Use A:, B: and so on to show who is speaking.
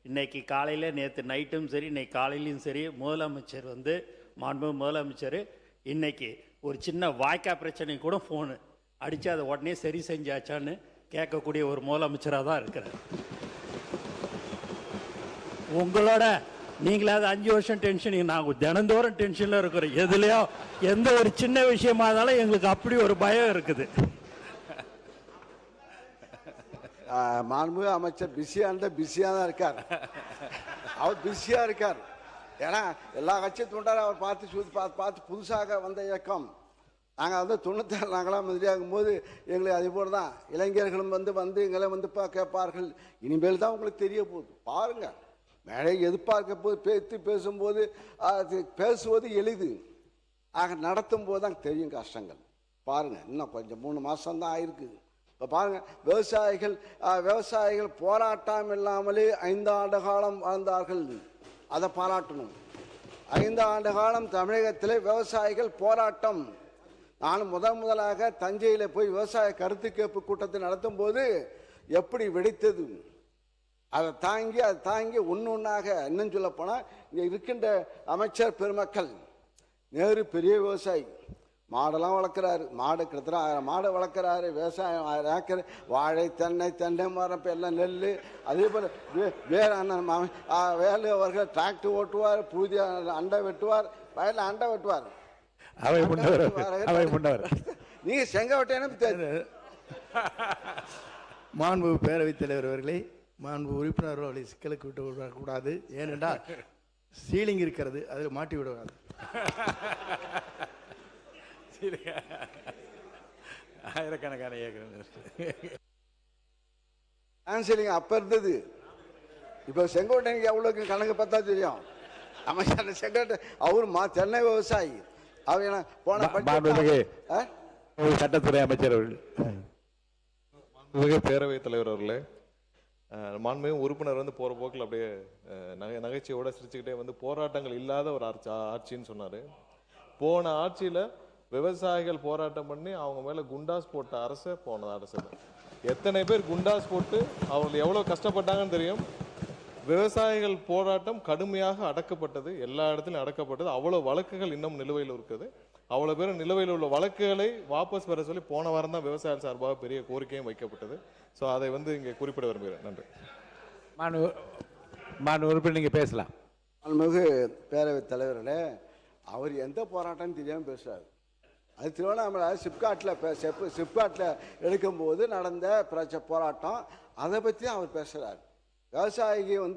A: இன்னைக்கு காலையில் நேற்று நைட்டும் சரி இன்னைக்கு காலையிலையும் சரி முதலமைச்சர் வந்து மாண்பு முதலமைச்சர் இன்னைக்கு ஒரு சின்ன வாய்க்கா பிரச்சனை கூட ஃபோனு அடித்து அதை உடனே சரி செஞ்சாச்சான்னு கேட்கக்கூடிய ஒரு முதலமைச்சராக தான் இருக்கிறார். உங்களோட நீங்களாவது 5 வருஷம் டென்ஷன், நாங்கள் தினந்தோறும் டென்ஷனில் இருக்கிறோம். எதுலையோ எந்த ஒரு சின்ன விஷயமா இருந்தாலும் எங்களுக்கு அப்படி ஒரு பயம் இருக்குது.
B: மாண்புமிகு அமைச்சர் பிஸியாக தான் இருக்கார். அவர் பிஸியாக இருக்கார். ஏன்னா எல்லா கட்சியும் தூண்டார அவர் பார்த்து புதுசாக வந்த இயக்கம். நாங்கள் வந்து 96 நாங்களாம் மந்திரியாகும் போது எங்களை அதே போல் தான் இளைஞர்களும் வந்து எங்களை வந்து கேட்பார்கள். இனிமேல் தான் உங்களுக்கு தெரிய போகுது. பாருங்கள், மேலே எதிர்பார்க்க போது பேசும்போது பேசுவது எளிது, ஆக நடத்தும் போது தான் தெரியும் கஷ்டங்கள். பாருங்கள், இன்னும் கொஞ்சம் 3 மாதம்தான் ஆயிருக்கு. இப்போ பாருங்கள், விவசாயிகள் போராட்டம் இல்லாமலே 5 ஆண்டு காலம் வாழ்ந்தார்கள். அதை பாராட்டணும். 5 ஆண்டு காலம் தமிழகத்தில் விவசாயிகள் போராட்டம். நான் முதலாக தஞ்சையில் போய் விவசாய கருத்து கேட்பு கூட்டத்தை நடத்தும் போது எப்படி வெடித்தது, அதை தாங்கி ஒன்னொன்னாக இன்னும் சொல்ல போனால் இங்கே இருக்கின்ற அமைச்சர் பெருமக்கள், நேரு பெரிய விவசாயி, மாடெல்லாம் வளர்க்குறாரு, மாடு கிட்டத்தட்ட 1000 மாடு வளர்க்குறாரு, விவசாயம் 1000 ஏக்கர், வாழை தென்னை மரம் எல்லாம் நெல். அதே போல் வேலு அவர்கள் டிராக்டர் ஓட்டுவார், புதிய அண்டை வெட்டுவார், வயலில் அண்டை வெட்டுவார். நீங்க செங்கோட்டையனும்
C: மாண்பு பேரவைத் தலைவர் அவர்களே, மாண்பு உறுப்பினர் அவர்களை சிக்கலுக்கு விட்டு விடக்கூடாது. ஏனென்றால் சீலிங் இருக்கிறது, அதில் மாட்டி விடுவாங்க.
A: ஆயிரக்கணக்கான
B: சீலிங் அப்ப இருந்தது. இப்போ செங்கோட்டையனுக்கு எவ்வளோக்கு கணக்கு பார்த்தா தெரியும். அமைச்சர் செங்கோட்டை அவர் சென்னை விவசாயி.
D: சட்டத்துறை அமைச்சர் அவர்கள், பேரவைத் தலைவர் அவர்களே, மாண்புமிகு உறுப்பினர் வந்து போற போக்கில் அப்படியே நகைச்சுவையோட சிரிச்சுக்கிட்டே வந்து போராட்டங்கள் இல்லாத ஒரு ஆட்சின்னு சொன்னாரு. போன ஆட்சியில விவசாயிகள் போராட்டம் பண்ணி அவங்க மேல குண்டாஸ் போட்ட அரசு போன அரசு. எத்தனை பேர் குண்டாஸ் போட்டு அவங்க எவ்வளவு கஷ்டப்பட்டாங்கன்னு தெரியும். விவசாயிகள் போராட்டம் கடுமையாக அடக்கப்பட்டது, எல்லா இடத்துலையும் அடக்கப்பட்டது. அவ்வளோ வழக்குகள் இன்னும் நிலுவையில் இருக்குது. அவ்வளோ பேரும் நிலுவையில் உள்ள வழக்குகளை வாபஸ் பெற சொல்லி போன வாரம் தான் விவசாயிகள் சார்பாக பெரிய கோரிக்கையும் வைக்கப்பட்டது. ஸோ அதை வந்து இங்கே குறிப்பிட விரும்புகிறேன். நன்றி.
E: உறுப்பினர் நீங்கள் பேசலாம்.
B: மாண்புமிகு பேரவைத் தலைவர்களே, அவர் எந்த போராட்டம்னு தெரியாமல் பேசுகிறார். அது திருவண்ணாமலை சிப்காட்டில் எடுக்கும்போது நடந்த போராட்டம், அதை பற்றி அவர் பேசுகிறார். விவசாயிக்கு